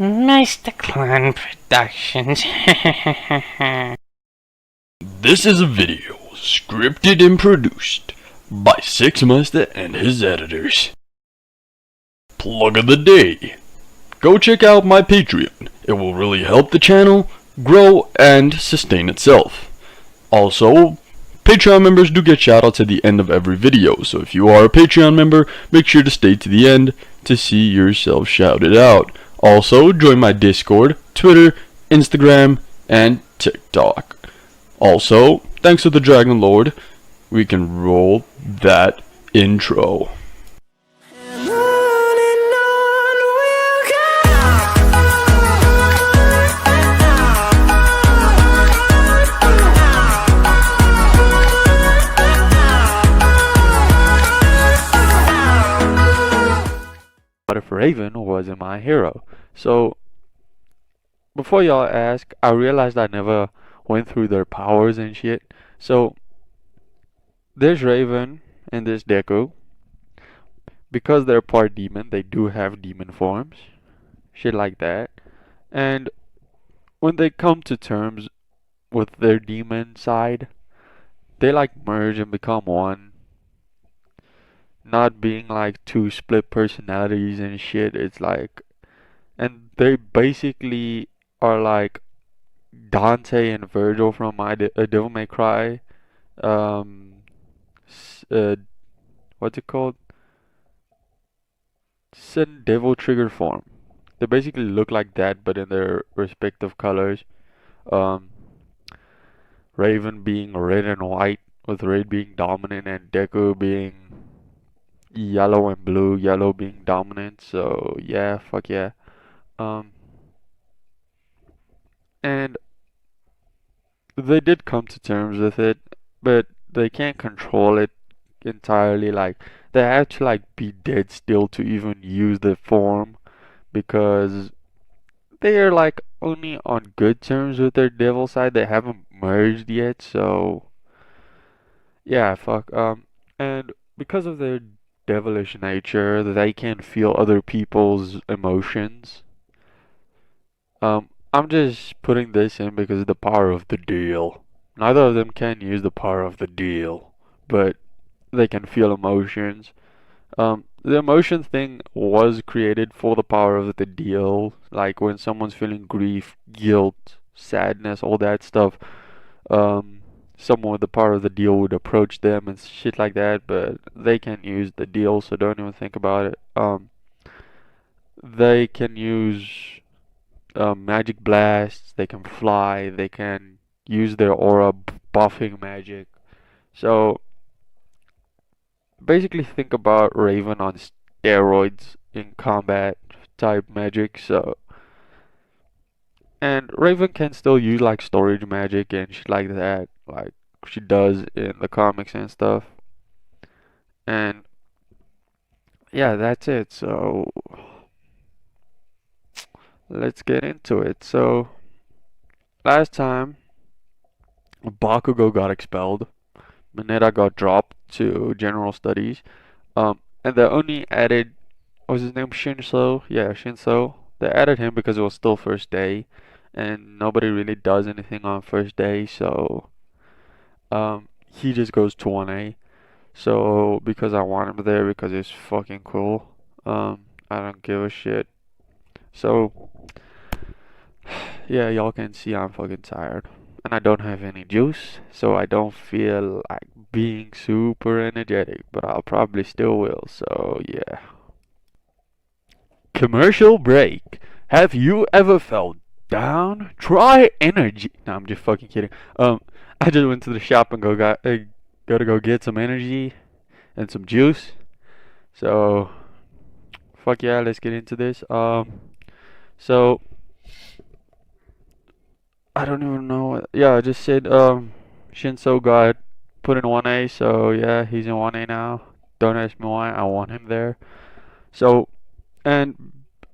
Mysta-Clan Productions. This is a video scripted and produced by Six Mysta and his editors. Plug of the day. Go check out my Patreon. It will really help the channel grow and sustain itself. Also, Patreon members do get shoutouts at the end of every video, so if you are a Patreon member, make sure to stay to the end to see yourself shouted out. Also, join my Discord, Twitter, Instagram, and TikTok. Also, thanks to the Dragon Lord, we can roll that intro. What if Raven wasn't my hero? So, before y'all ask, I realized I never went through their powers and shit. So, there's Raven and there's Deku. Because they're part demon, they do have demon forms. Shit like that. And when they come to terms with their demon side, they like merge and become one. Not being like two split personalities and shit. It's like, and they basically are like Dante and Virgil from Devil May Cry. Um, what's it called? Sin Devil Trigger form. They basically look like that, but in their respective colors. Um, Raven being red and white, with red being dominant, and Deku being yellow and blue. Yellow being dominant. So yeah, fuck yeah. Um, and they did come to terms with it, but they can't control it entirely. Like, they have to like be dead still to even use the form, because they are like only on good terms with their devil side. They haven't merged yet, so yeah, fuck. And because of their devilish nature, they can feel other people's emotions. I'm just putting this in because of the power of the deal. Neither of them can use the power of the deal, but they can feel emotions. The emotion thing was created for the power of the deal, like when someone's feeling grief, guilt, sadness, all that stuff. Someone with the power of the deal would approach them and shit like that, but they can't use the deal, so don't even think about it. They can use magic blasts, they can fly, they can use their aura buffing magic. So basically think about Raven on steroids in combat type magic. So, and Raven can still use like storage magic and shit like that, like she does in the comics and stuff. And yeah, that's it. So let's get into it. So last time Bakugo got expelled, Mineta got dropped to general studies. And they only added, what was his name, Shinso? Yeah, Shinso. They added him because it was still first day, and nobody really does anything on first day, so he just goes to 1A. So because I want him there because it's fucking cool. I don't give a shit. So yeah, y'all can see I'm fucking tired. And I don't have any juice, so I don't feel like being super energetic, but I'll probably still will, so yeah. Commercial break. Have you ever felt down? Try energy. No, I'm just fucking kidding. I just went to the shop and gotta go get some energy and some juice. So, fuck yeah, let's get into this. So I don't even know. Yeah, I just said Shinso got put in 1A, so yeah, he's in 1A now. Don't ask me why. I want him there. So, and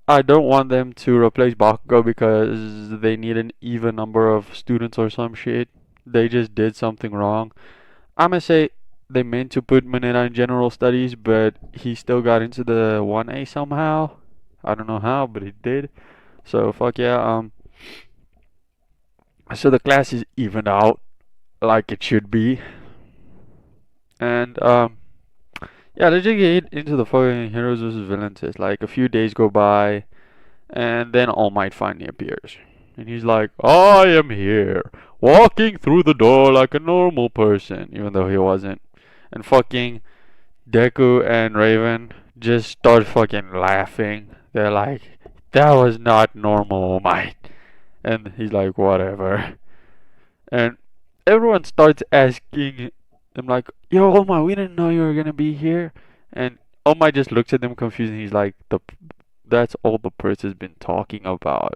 I don't want them to replace Bakugo because they need an even number of students or some shit. They just did something wrong. I'ma say they meant to put Mineta in general studies, but he still got into the 1A somehow. I don't know how, but he did. So fuck yeah. So the class is evened out like it should be, and yeah, let's just get into the fucking heroes versus villains. It's like a few days go by, and then All Might finally appears. And he's like, I am here, walking through the door like a normal person, even though he wasn't. And fucking Deku and Raven just start fucking laughing. They're like, that was not normal, All Might. And he's like, whatever. And everyone starts asking him like, yo, All Might, we didn't know you were gonna be here. And All Might just looks at them confused and he's like, that's all the prince has been talking about.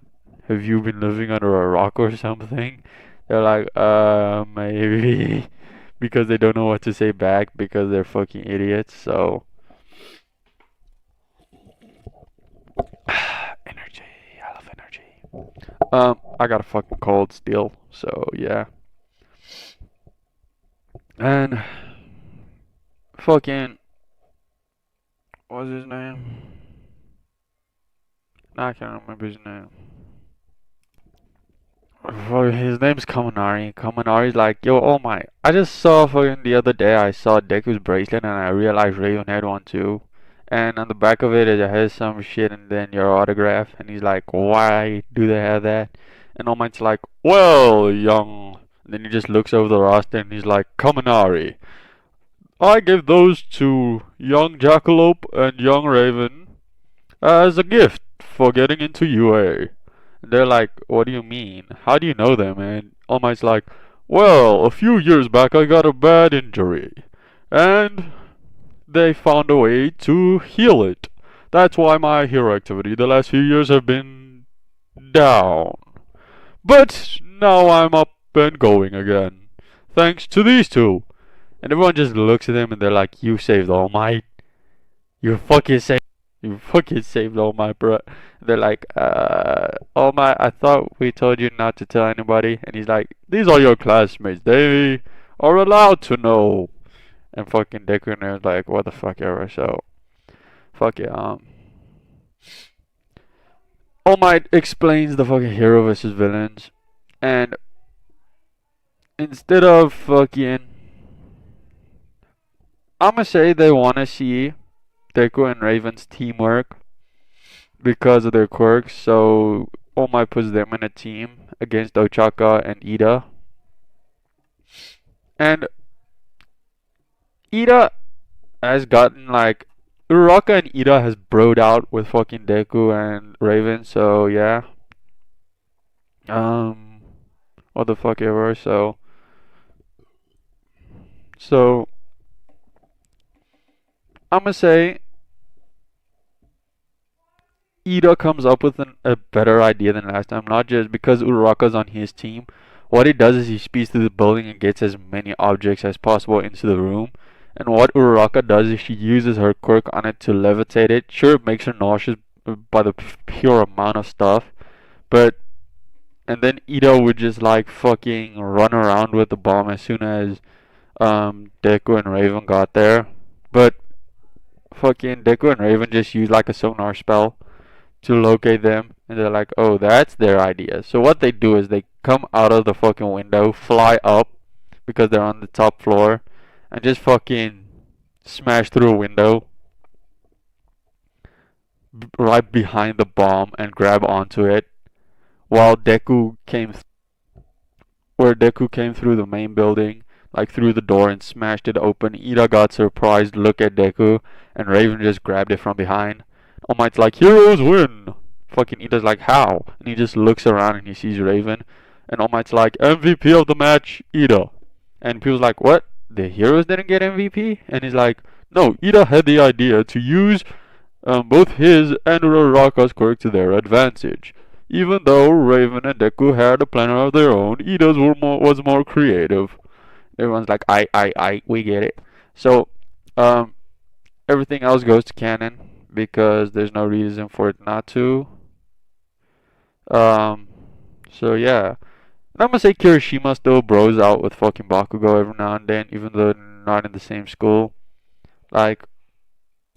Have you been living under a rock or something? They're like, maybe. Because they don't know what to say back because they're fucking idiots, so. Energy. I love energy. I got a fucking cold still, so yeah. And fucking what's his name? I can't remember his name. His name's Kaminari. Kaminari's like, yo, oh my. I just saw fucking the other day, I saw Deku's bracelet and I realized Raven had one too. And on the back of it, it has some shit and then your autograph. And he's like, why do they have that? And All Might's like, well, young. And then he just looks over the roster and he's like, Kaminari. I give those to young Jackalope and young Raven as a gift for getting into UA. And they're like, what do you mean? How do you know them? And All Might's like, well, a few years back I got a bad injury. And they found a way to heal it. That's why my hero activity the last few years have been down. But now I'm up and going again. Thanks to these two. And everyone just looks at them and they're like, you saved All Might. You fucking saved All Might, bro. They're like, All Might, I thought we told you not to tell anybody. And he's like, these are your classmates. They are allowed to know. And fucking Deku and they're like, what the fuck ever. So, fuck it. All Might explains the fucking hero versus villains. And instead of fucking, I'ma say they wanna see Deku and Raven's teamwork because of their quirks, so All Might puts them in a team against Ochaka and Ida. And Ida has gotten like Uraraka and Ida has broed out with fucking Deku and Raven, so yeah. What the fuck ever, so I'ma say Ida comes up with a better idea than last time, not just because Uraraka's on his team. What he does is he speeds through the building and gets as many objects as possible into the room. And what Uraraka does is she uses her quirk on it to levitate it. Sure, it makes her nauseous by the pure amount of stuff, but and then Ida would just like fucking run around with the bomb as soon as Deku and Raven got there. But fucking Deku and Raven just use like a sonar spell to locate them, and they're like, oh, that's their idea. So what they do is they come out of the fucking window, fly up because they're on the top floor, and just fucking smash through a window right behind the bomb and grab onto it, while Deku came through the main building, like through the door and smashed it open. Ida got surprised, look at Deku, and Raven just grabbed it from behind. All Might's like, heroes win! Fucking Ida's like, how? And he just looks around and he sees Raven. And All Might's like, MVP of the match, Ida. And people's like, what? The heroes didn't get MVP? And he's like, no, Ida had the idea to use both his and Uraraka's quirk to their advantage. Even though Raven and Deku had a plan of their own, Ida's was more creative. Everyone's like, we get it. So, everything else goes to canon because there's no reason for it not to. So yeah. And I'm gonna say Kirishima still bros out with fucking Bakugo every now and then, even though they're not in the same school. Like,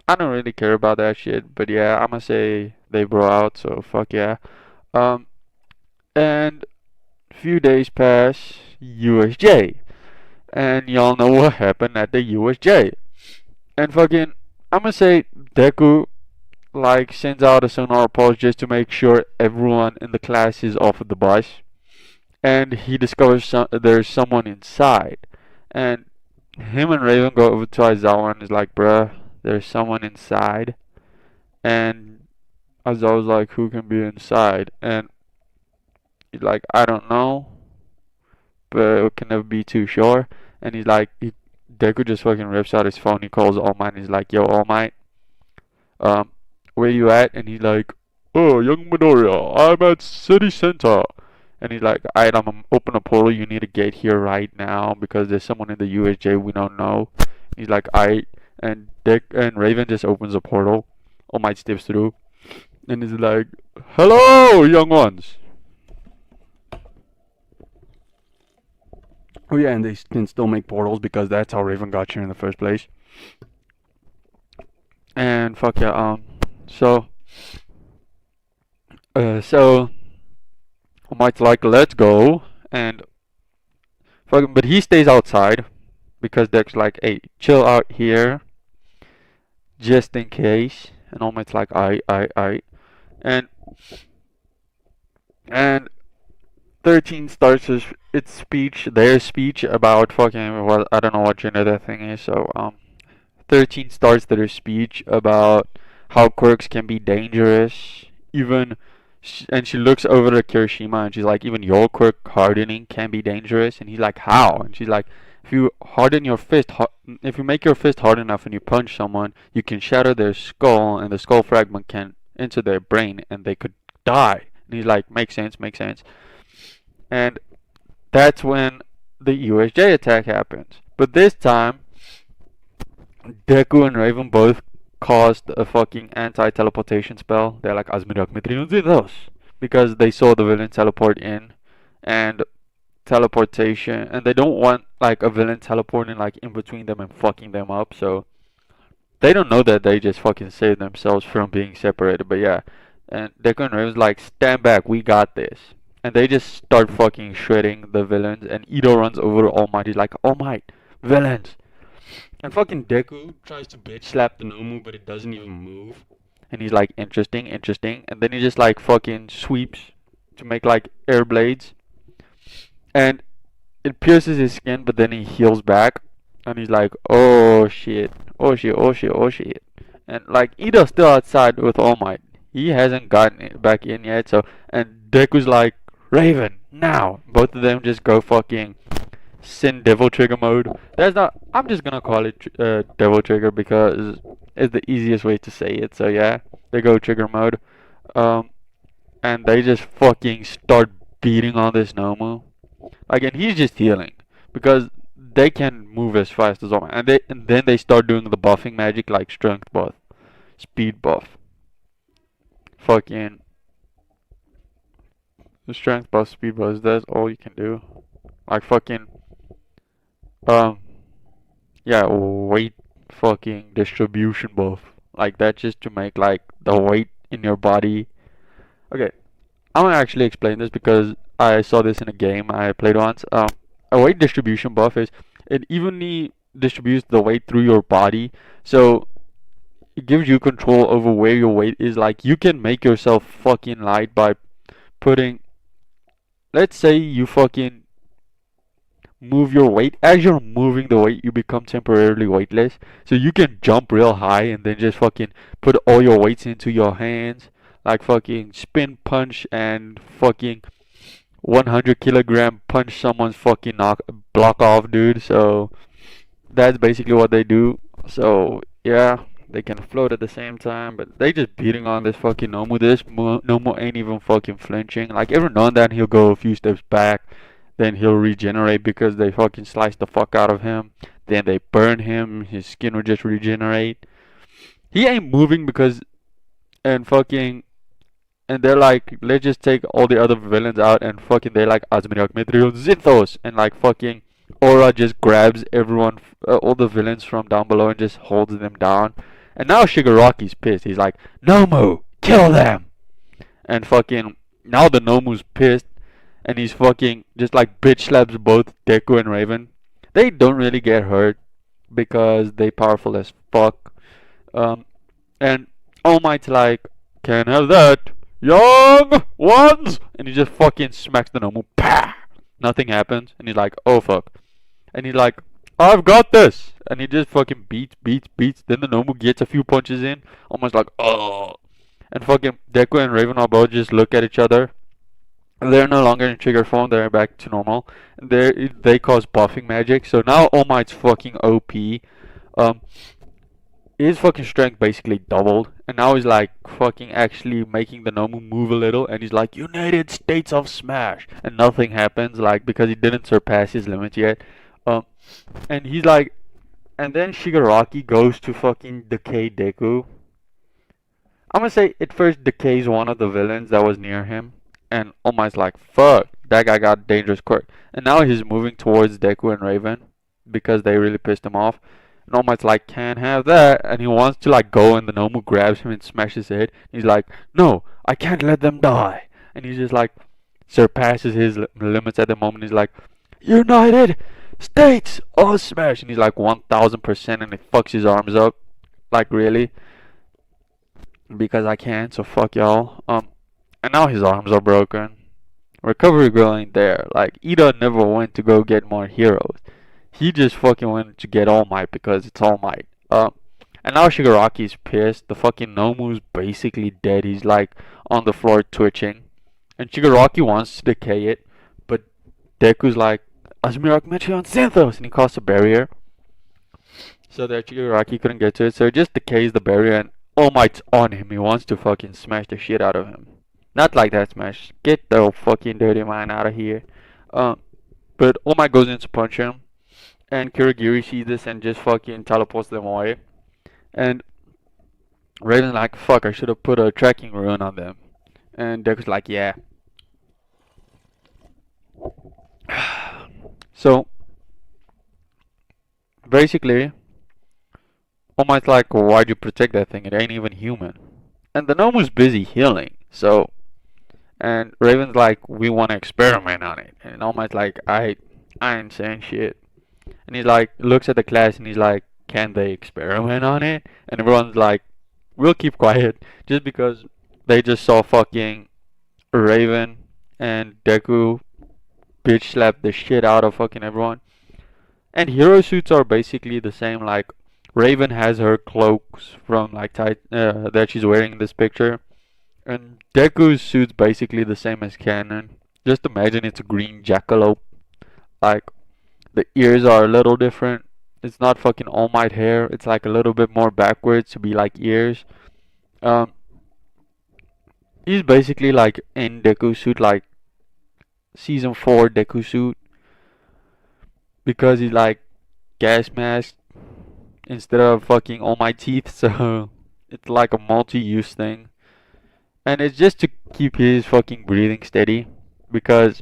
I don't really care about that shit, but yeah, I'm gonna say they bro out, so fuck yeah. Um, and few days pass, USJ. And y'all know what happened at the USJ. And fucking, I'm gonna say Deku like sends out a sonar pulse just to make sure everyone in the class is off of the bus. And he discovers there's someone inside. And him and Raven go over to Aizawa and is like, bruh, there's someone inside. And Aizawa's like, who can be inside? And he's like, I don't know, but it can never be too sure. And he's like, Deku just fucking rips out his phone. He calls All Might and he's like, yo, All Might, um, where you at? And he's like, oh, young Midoriya, I'm at City Center. And he's like, alright, I'm gonna open a portal. You need to get here right now because there's someone in the USJ we don't know. He's like, alright. And Raven just opens a portal. All Might steps through. And he's like, hello, young ones. Oh yeah, and they can still make portals because that's how Raven got here in the first place. And fuck yeah, so I might like let's go and fucking, but he stays outside because Deck's like, hey, chill out here, just in case. And All Might's like, I, and 13 starts its speech, their speech about fucking, well, I don't know what gender that thing is, so 13 starts their speech about how quirks can be dangerous, even, and she looks over at Kirishima and she's like, even your quirk hardening can be dangerous. And he's like, how? And she's like, if you harden your fist, if you make your fist hard enough and you punch someone, you can shatter their skull and the skull fragment can enter their brain and they could die. And he's like, makes sense, makes sense. And that's when the USJ attack happens. But this time, Deku and Raven both caused a fucking anti-teleportation spell. They're like, because they saw the villain teleport in, and teleportation, and they don't want like a villain teleporting like in between them and fucking them up. So they don't know that they just fucking saved themselves from being separated. But yeah, and Deku and Raven's like, stand back, we got this. And they just start fucking shredding the villains. And Ito runs over to All Might. He's like, All Might, villains. And fucking Deku tries to bitch slap the Nomu, but it doesn't even move. And he's like, interesting, interesting. And then he just like fucking sweeps to make like air blades. And it pierces his skin, but then he heals back. And he's like, oh shit, oh shit, oh shit, oh shit. And like Ito's still outside with All Might. He hasn't gotten back in yet. So, and Deku's like, Raven, now. Both of them just go fucking Sin Devil Trigger mode. That's not. I'm just gonna call it Devil Trigger because it's the easiest way to say it. So yeah, they go Trigger mode, and they just fucking start beating on this Nomu. Again, he's just healing because they can move as fast as all, and then they start doing the buffing magic like strength buff, speed buff, fucking the strength buff, speed buff. That's all you can do. Like fucking yeah, weight fucking distribution buff. Like that just to make like the weight in your body. Okay, I'm gonna actually explain this because I saw this in a game I played once. A weight distribution buff is it evenly distributes the weight through your body, so it gives you control over where your weight is. Like you can make yourself fucking light by putting, let's say you fucking move your weight. As you're moving the weight, you become temporarily weightless. So you can jump real high and then just fucking put all your weights into your hands. Like fucking spin punch and fucking 100 kilogram punch someone's fucking block off, dude. So that's basically what they do. So yeah, they can float at the same time, but they just beating on this fucking Nomu. This Nomu ain't even fucking flinching. Like every now and then he'll go a few steps back, then he'll regenerate because they fucking slice the fuck out of him. Then they burn him, his skin will just regenerate. He ain't moving because, and fucking, and they're like, let's just take all the other villains out, and fucking they're like, Zinthos, and like fucking Aura just grabs everyone, all the villains from down below and just holds them down. And now Shigaraki's pissed. He's like, Nomu, kill them! And fucking Now the Nomu's pissed, and he's fucking just like bitch slaps both Deku and Raven. They don't really get hurt because they powerful as fuck. Um, and All Might's like, can't have that, young ones, and he just fucking smacks the Nomu. Pah! Nothing happens, and he's like, oh fuck, and he's like, I've got this, and he just fucking beats. Then the Nomu gets a few punches in, almost like, oh, and fucking Deku and Raven both just look at each other. They're no longer in trigger form, they're back to normal. They cause buffing magic, so now All Might's fucking OP. Um, his fucking strength basically doubled, and now he's like fucking actually making the Nomu move a little, and he's like, United States of Smash, and nothing happens, like, because he didn't surpass his limit yet. Um, and he's like, and then Shigaraki goes to fucking decay Deku. I'm gonna say it first decays one of the villains that was near him, and All Might's like, fuck, that guy got dangerous quick. And now he's moving towards Deku and Raven because they really pissed him off. And All Might's like, can't have that, and he wants to like go, and the Nomu grabs him and smashes his head. He's like, no, I can't let them die. And he's just like surpasses his limits at the moment. He's like, United States of Smash, and he's like 1000%, and he fucks his arms up. Like, really? Because I can, so fuck y'all. And now his arms are broken. Recovery girl ain't there. Like, Ida never went to go get more heroes. He just fucking went to get All Might because it's All Might. And now Shigaraki's pissed. The fucking Nomu's basically dead. He's like on the floor twitching. And Shigaraki wants to decay it, but Deku's like, Asmirak met you on Synthos, and he caused a barrier. So that Shigaraki couldn't get to it, so it just decays the barrier, and All Might's on him. He wants to fucking smash the shit out of him. Not like that smash. Get the fucking dirty mind out of here. But All Might goes in to punch him, and Kirigiri sees this and just fucking teleports them away. And Raven's like, fuck, I should have put a tracking rune on them. And Deku's like, yeah. So, basically, All Might's like, well, why'd you protect that thing? It ain't even human. And the Nomu's busy healing, so... And Raven's like, we want to experiment on it. And All Might's like, I ain't saying shit. And he's like, looks at the class and he's like, can they experiment on it? And everyone's like, we'll keep quiet. Just because they just saw fucking Raven and Deku bitch slap the shit out of fucking everyone. And hero suits are basically the same. Like, Raven has her cloaks from like that she's wearing in this picture. And Deku's suit's basically the same as canon. Just imagine it's a green jackalope. Like, the ears are a little different. It's not fucking All Might hair. It's like a little bit more backwards to be like ears. He's basically like in Deku suit, like season 4 Deku suit. Because he's like gas mask instead of fucking All Might teeth. So it's like a multi-use thing. And it's just to keep his fucking breathing steady. Because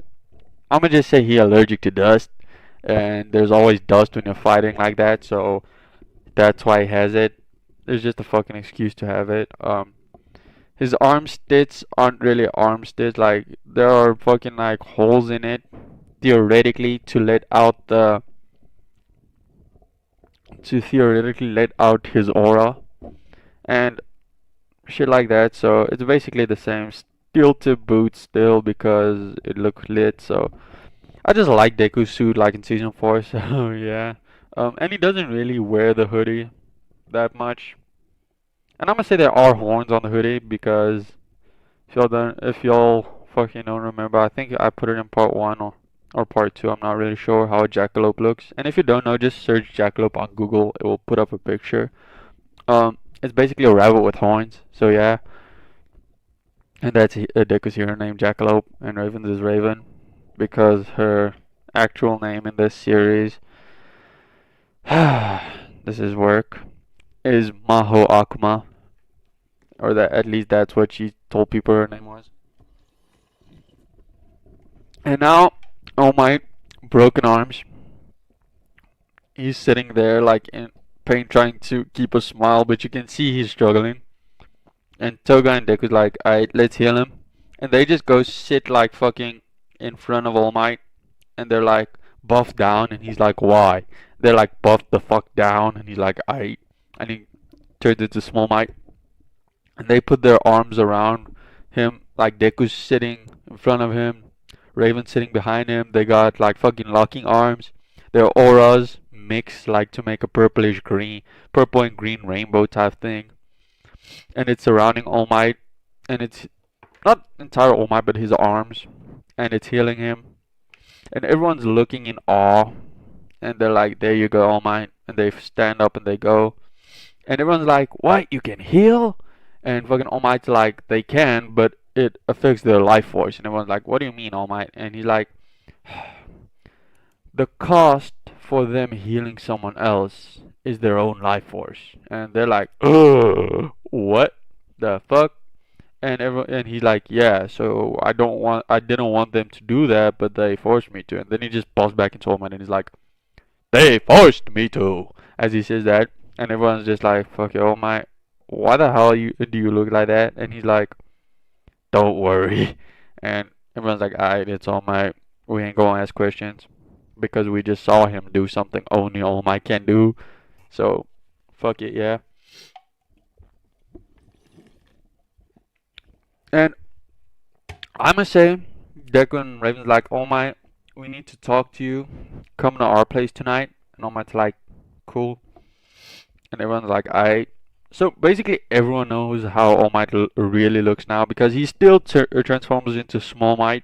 I'm gonna just say he's allergic to dust. And there's always dust when you're fighting like that. So that's why he has it. There's just a fucking excuse to have it. His arm stits aren't really arm stits. Like, there are fucking like holes in it. Theoretically to let out the... To theoretically let out his aura. And shit like that. So it's basically the same. Steel tip boots still because it looked lit. So I just like Deku's suit like in season 4. So yeah. And he doesn't really wear the hoodie that much. And I'm gonna say there are horns on the hoodie because if y'all fucking don't remember, I think I put it in part 1 or part 2. I'm not really sure how a jackalope looks. And if you don't know, just search jackalope on Google. It will put up a picture. It's basically a rabbit with horns. So yeah. And that's Deku's hero named Jackalope, and Raven's is Raven because her actual name in this series, this is work, is Maho Akuma, or that at least that's what she told people her name was. And now, All Might, broken arms. He's sitting there like in pain, trying to keep a smile, but you can see he's struggling. And Toga and Deku's like, alright, let's heal him. and they just go sit like fucking in front of All Might, and they're like buffed down, and he's like, why? They're like buffed the fuck down, and he's like, and he turns into Small Might, and they put their arms around him, like Deku's sitting in front of him, Raven sitting behind him. They got like fucking locking arms. Their auras mix like to make a purplish green, purple and green rainbow type thing, and it's surrounding All Might, and it's not entire All Might, but his arms, and it's healing him, and everyone's looking in awe, and they're like, "There you go, All Might," and they stand up and they go, and everyone's like, "What? You can heal?" And fucking All Might's like, "They can, but it affects their life force." And everyone's like, "What do you mean, All Might?" And he's like, "The cost for them healing someone else is their own life force." And they're like, "Ugh, what the fuck?" And everyone, and he's like, "Yeah, so I didn't want them to do that, but they forced me to." And then he just pops back into All Might, and he's like, "They forced me to," as he says that, and everyone's just like, "Fuck you, All Might. Why the hell do you look like that?" And he's like, "Don't worry." And everyone's like, "Alright, it's All Might. We ain't gonna ask questions because we just saw him do something only All Might can do. So, fuck it, yeah." And I must say, Deku and Raven's like, "All Might, we need to talk to you. Come to our place tonight." And All Might's like, "Cool." And everyone's like, "Alright." So basically, everyone knows how All Might really looks now because he still transforms into Small Might,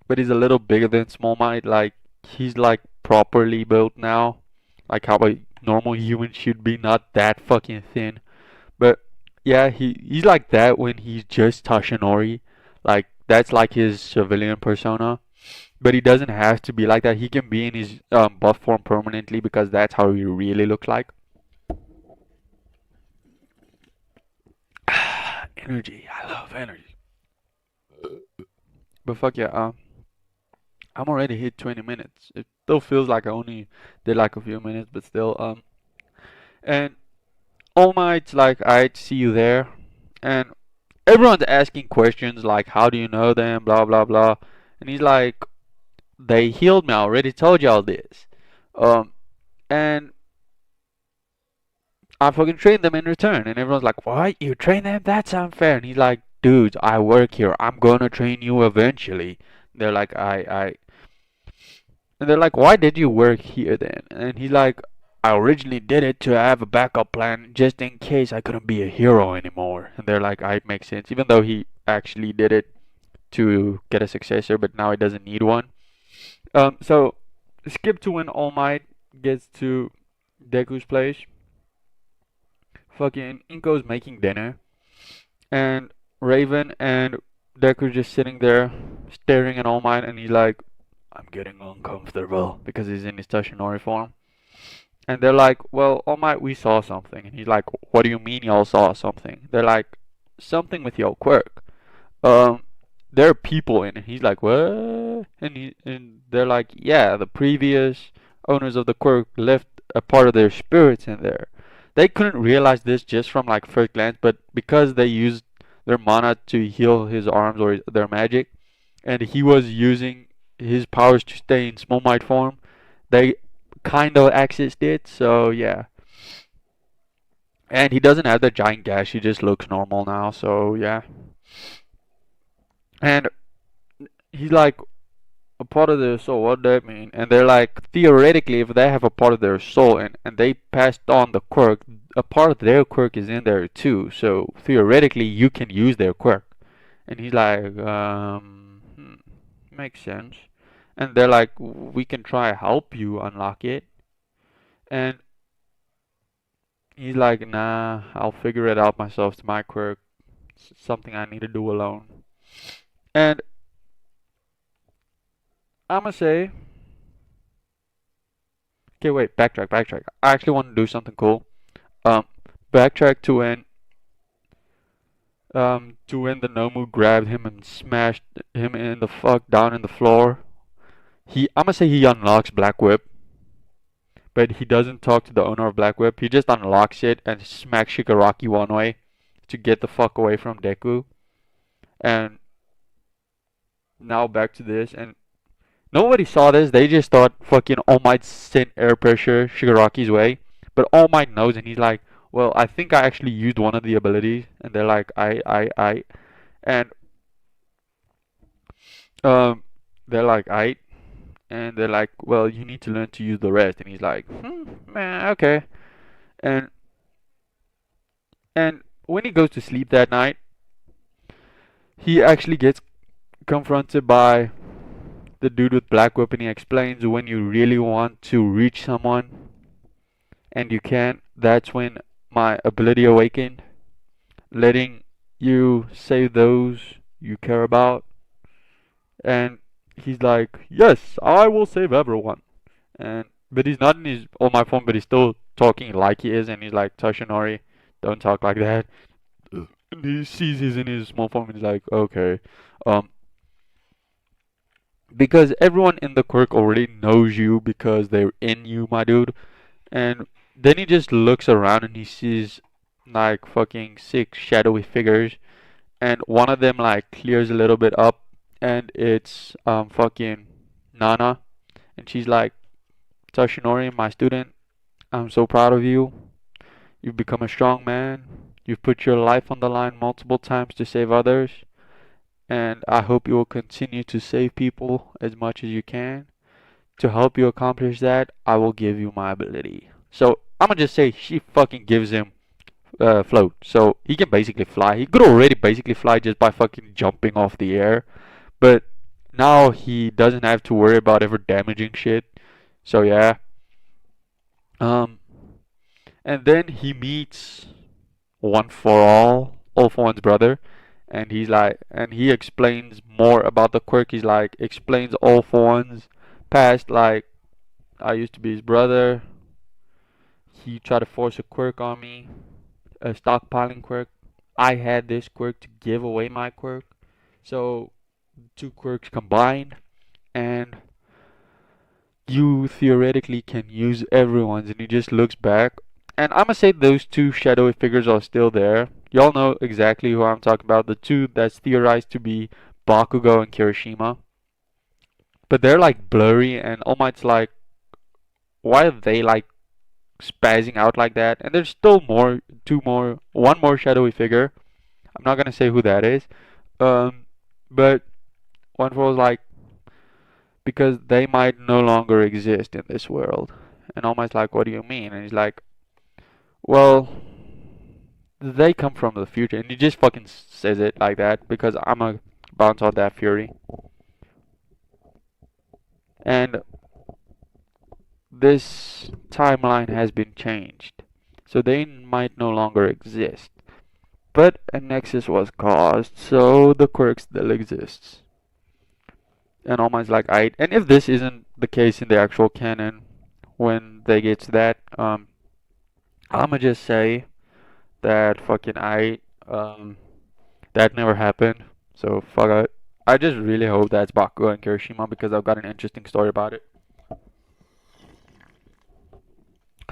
but he's a little bigger than Small Might. Like he's like properly built now, like how a normal human should be, not that fucking thin. But yeah, he's like that when he's just Tashinori. Like that's like his civilian persona. But he doesn't have to be like that. He can be in his buff form permanently because that's how he really looks like. Energy. I love energy. But fuck yeah, I'm already hit 20 minutes. It still feels like I only did like a few minutes, but still, and All Might's like, "I'd see you there," and everyone's asking questions like, "How do you know them?" Blah blah blah, and he's like, "They healed me. I already told y'all this, um, and I fucking trained them in return." And everyone's like, "What? You train them? That's unfair." And he's like, "Dudes, I work here. I'm gonna train you eventually." They're like, I And they're like, "Why did you work here then?" And he's like, "I originally did it to have a backup plan just in case I couldn't be a hero anymore." And they're like, "I makes sense." Even though he actually did it to get a successor, but now he doesn't need one. So skip to when All Might gets to Deku's place. Fucking Inko's making dinner, and Raven and Deku just sitting there staring at All Might, and he's like, "I'm getting uncomfortable," because he's in his Tashinori form. And they're like, "Well, All Might, we saw something." And he's like, "What do you mean y'all saw something?" They're like, "Something with your quirk. Um, there are people in it." He's like, "What?" And they're like, "Yeah, the previous owners of the quirk left a part of their spirits in there." They couldn't realize this just from like first glance, but because they used their mana to heal his arms or their magic, and he was using his powers to stay in Small Might form, they kind of accessed it. So yeah, and he doesn't have the giant gash. He just looks normal now. So yeah, and he's like a part of their soul. What does that mean? And they're like, theoretically, if they have a part of their soul and they passed on the quirk, a part of their quirk is in there too. So theoretically, you can use their quirk. And he's like, makes sense. And they're like, "We can try help you unlock it." And he's like, "Nah, I'll figure it out myself. It's my quirk. It's something I need to do alone." And I'ma say, okay, wait, backtrack. I actually want to do something cool. Um, backtrack to when the Nomu grabbed him and smashed him in the fuck down in the floor. I'ma say he unlocks Black Whip, but he doesn't talk to the owner of Black Whip. He just unlocks it and smacks Shigaraki one way to get the fuck away from Deku. And now back to this, and nobody saw this. They just thought fucking All Might sent air pressure Shigaraki's way. But All Might knows, and he's like, well, I think I actually used one of the abilities. And they're like, I. And um, they're like, I. And they're like, well, you need to learn to use the rest. And he's like, man, okay. And and when he goes to sleep that night, he actually gets confronted by the dude with black whip, and he explains when you really want to reach someone and you can't, that's when my ability awakened, letting you save those you care about. And he's like, yes, I will save everyone. And but he's not in his on my phone, but he's still talking like he is, and he's like, Tashinori, don't talk like that. And he sees he's in his small phone, and he's like, okay. Um, because everyone in the quirk already knows you because they're in you, my dude. And then he just looks around and he sees like fucking 6 shadowy figures, and one of them like clears a little bit up, and it's fucking Nana, and she's like, Tashinori, my student, I'm so proud of you. You've become a strong man. You've put your life on the line multiple times to save others, and I hope you will continue to save people as much as you can. To help you accomplish that, I will give you my ability. So I'm gonna just say she fucking gives him float, so he can basically fly. He could already basically fly just by fucking jumping off the air, but now he doesn't have to worry about ever damaging shit. So yeah, um, and then he meets One for All for One's brother, and he's like, and he explains more about the quirk. He's like, explains All for One's past, like, I used to be his brother. He tried to force a quirk on me, a stockpiling quirk. I had this quirk to give away my quirk. So, two quirks combined, and you theoretically can use everyone's. And he just looks back. And I'm gonna say those 2 shadowy figures are still there. Y'all know exactly who I'm talking about. The 2 that's theorized to be Bakugo and Kirishima. But they're like blurry, and All Might's like, why are they like spazzing out like that? And there's still more, 2 more, 1 more shadowy figure. I'm not gonna say who that is. But One was like, because they might no longer exist in this world. And Almight's like, what do you mean? And he's like, well, they come from the future. And he just fucking says it like that because I'm a bounce on that fury. And this timeline has been changed. So they might no longer exist. But a nexus was caused, so the quirk still exists. And All Might's like, I. And if this isn't the case in the actual canon, when they get to that, I'ma just say that fucking that never happened. So fuck it. I just really hope that's Bakugo and Kirishima because I've got an interesting story about it.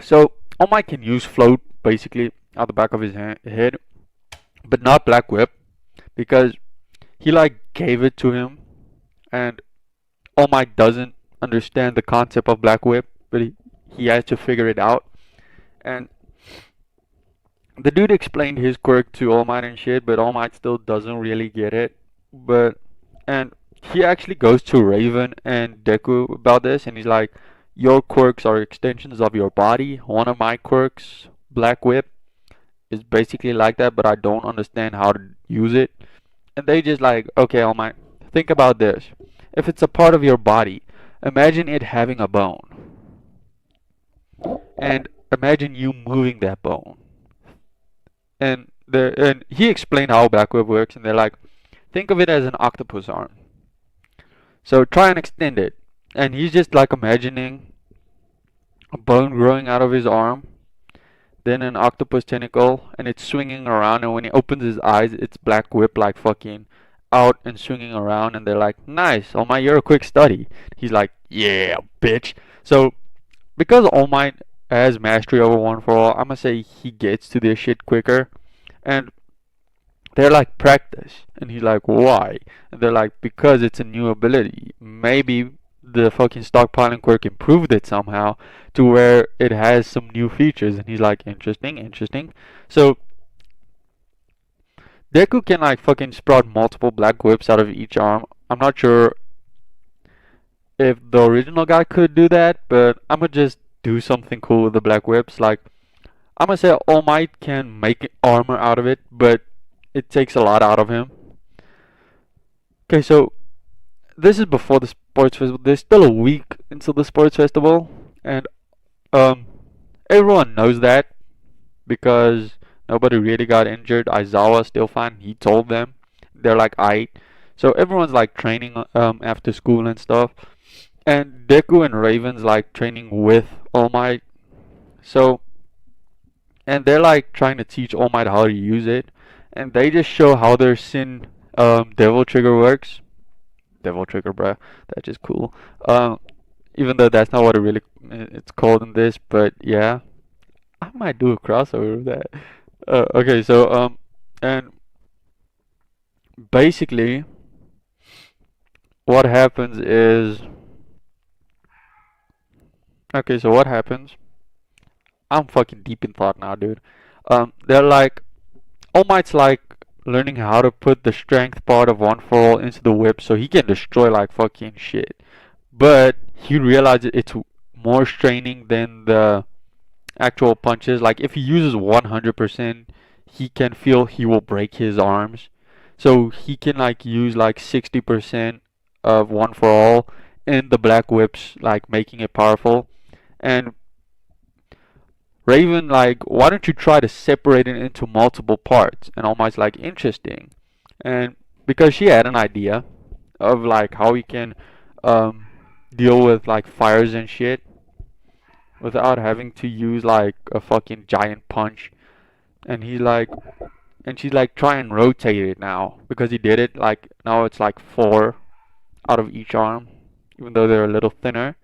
So All Might can use float basically out the back of his head, but not Black Whip because he like gave it to him, and All Might doesn't understand the concept of Black Whip, but he has to figure it out. And the dude explained his quirk to All Might and shit, but All Might still doesn't really get it. But and he actually goes to Raven and Deku about this, and he's like, "Your quirks are extensions of your body. One of my quirks, Black Whip, is basically like that, but I don't understand how to use it." And they just like, "Okay, All Might, think about this. If it's a part of your body, imagine it having a bone, and imagine you moving that bone." And he explained how Black Whip works, and they're like, think of it as an octopus arm. So try and extend it. And he's just like imagining a bone growing out of his arm, then an octopus tentacle, and it's swinging around. And when he opens his eyes, it's Black Whip like fucking out and swinging around. And they're like, nice, All Might, you're a quick study. He's like, yeah, bitch. So because All Might has mastery over One for All, I'm gonna say he gets to this shit quicker. And they're like, practice. And he's like, why? And they're like, because it's a new ability. Maybe the fucking stockpiling quirk improved it somehow to where it has some new features. And he's like, interesting, interesting. So Deku can like fucking sprout multiple black whips out of each arm. I'm not sure if the original guy could do that, but I'm gonna just do something cool with the black whips. Like, I'm gonna say All Might can make armor out of it, but it takes a lot out of him. Okay, so this is before the sports festival. There's still a week until the sports festival, and um, everyone knows that because nobody really got injured. Aizawa's still fine. He told them. They're like, aight. So everyone's like training after school and stuff. And Deku and Raven's like training with All Might. So, and they're like trying to teach All Might how to use it. And they just show how their Sin Devil Trigger works. Devil Trigger, bruh. That's just cool. Even though that's not what it really it's called in this, but yeah, I might do a crossover with that. Okay, so and basically, what happens is, okay, so what happens? I'm fucking deep in thought now, dude. They're like, All Might's like learning how to put the strength part of One For All into the whip so he can destroy like fucking shit. But he realizes it's more straining than the actual punches. Like, if he uses 100%, he can feel he will break his arms. So he can like use like 60% of One For All in the black whips, like making it powerful. And Raven like, why don't you try to separate it into multiple parts? And All Might's like, interesting. And because she had an idea of like how he can um, deal with like fires and shit without having to use like a fucking giant punch. And he's like, and she's like, try and rotate it now because he did it. Like, now it's like 4 out of each arm, even though they're a little thinner.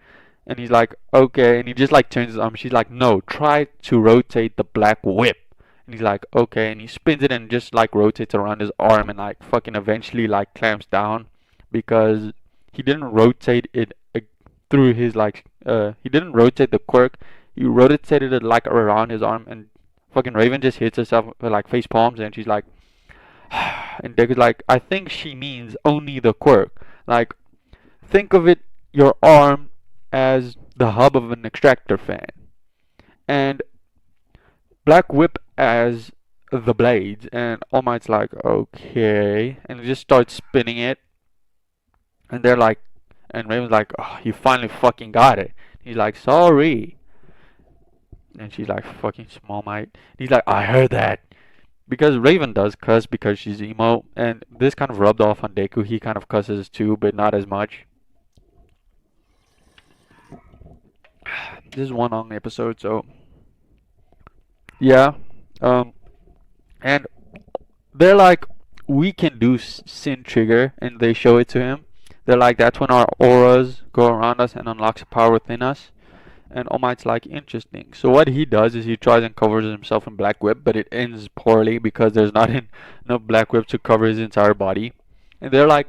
And he's like, okay. And he just like turns his arm. She's like, no, try to rotate the black whip. And he's like, okay. And he spins it and just like rotates around his arm and like fucking eventually like clamps down because he didn't rotate it through his like, he didn't rotate the quirk. He rotated it like around his arm, and fucking Raven just hits herself with like face palms, and she's like, and Deku's like, I think she means only the quirk. Like, think of it, your arm as the hub of an extractor fan, and Black Whip as the blades. And All Might's like, okay, and he just starts spinning it, and they're like, and Raven's like, oh, you finally fucking got it. He's like, sorry. And she's like, fucking Small Might. He's like, I heard that. Because Raven does cuss because she's emo, and this kind of rubbed off on Deku. He kind of cusses too, but not as much. This is one long episode, so yeah. And they're like, we can do Sin Trigger, and they show it to him. They're like, that's when our auras go around us and unlocks a power within us. And All Might's like, interesting. So what he does is he tries and covers himself in Black Whip, but it ends poorly because there's not enough Black Whip to cover his entire body. And they're like,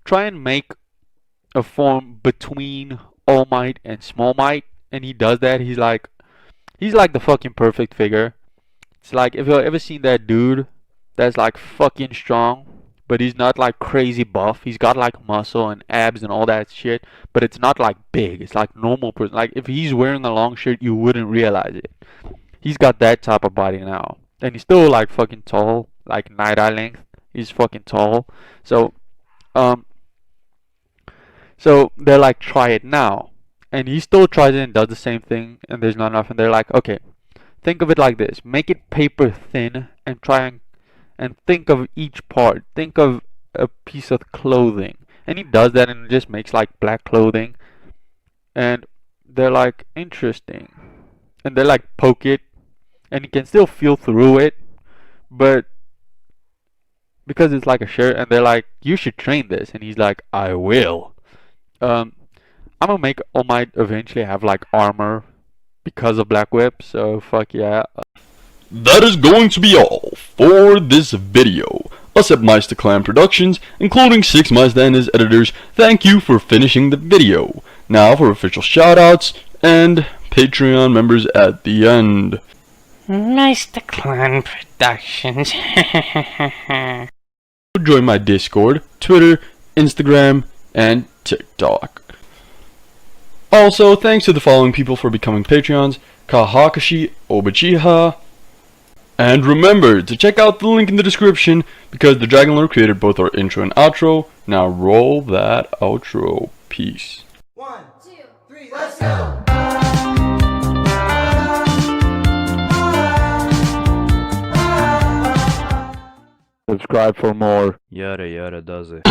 try and make a form between All Might and Small Might. And he does that. He's like the fucking perfect figure. It's like, if you've ever seen that dude that's like fucking strong, but he's not like crazy buff. He's got like muscle and abs and all that shit, but it's not like big. It's like normal person. Like, if he's wearing a long shirt, you wouldn't realize it. He's got that type of body now, and he's still like fucking tall, like Night Eye length. He's fucking tall. So, so they're like, try it now, and he still tries it and does the same thing, and there's not enough. And they're like, okay, think of it like this: make it paper thin, and try and think of each part. Think of a piece of clothing. And he does that, and it just makes like black clothing. And they're like, interesting. And they like poke it, and you can still feel through it, but because it's like a shirt, and they're like, you should train this. And he's like, I will. I'm gonna make All Might eventually have like armor because of Black Whip, so fuck yeah. that is going to be all for this video. ASCAP Mysta-Clan Productions, including 6 Mysta and his editors, thank you for finishing the video. Now for official shoutouts and Patreon members at the end. Mysta-Clan Productions. Join my Discord, Twitter, Instagram, and TikTok. Also, thanks to the following people for becoming Patreons: Kahakashi Obachiha. And remember to check out the link in the description because the Dragon Lord created both our intro and outro. Now roll that outro. Peace. 1, 2, 3, let's go! Subscribe for more. Yada yada does it.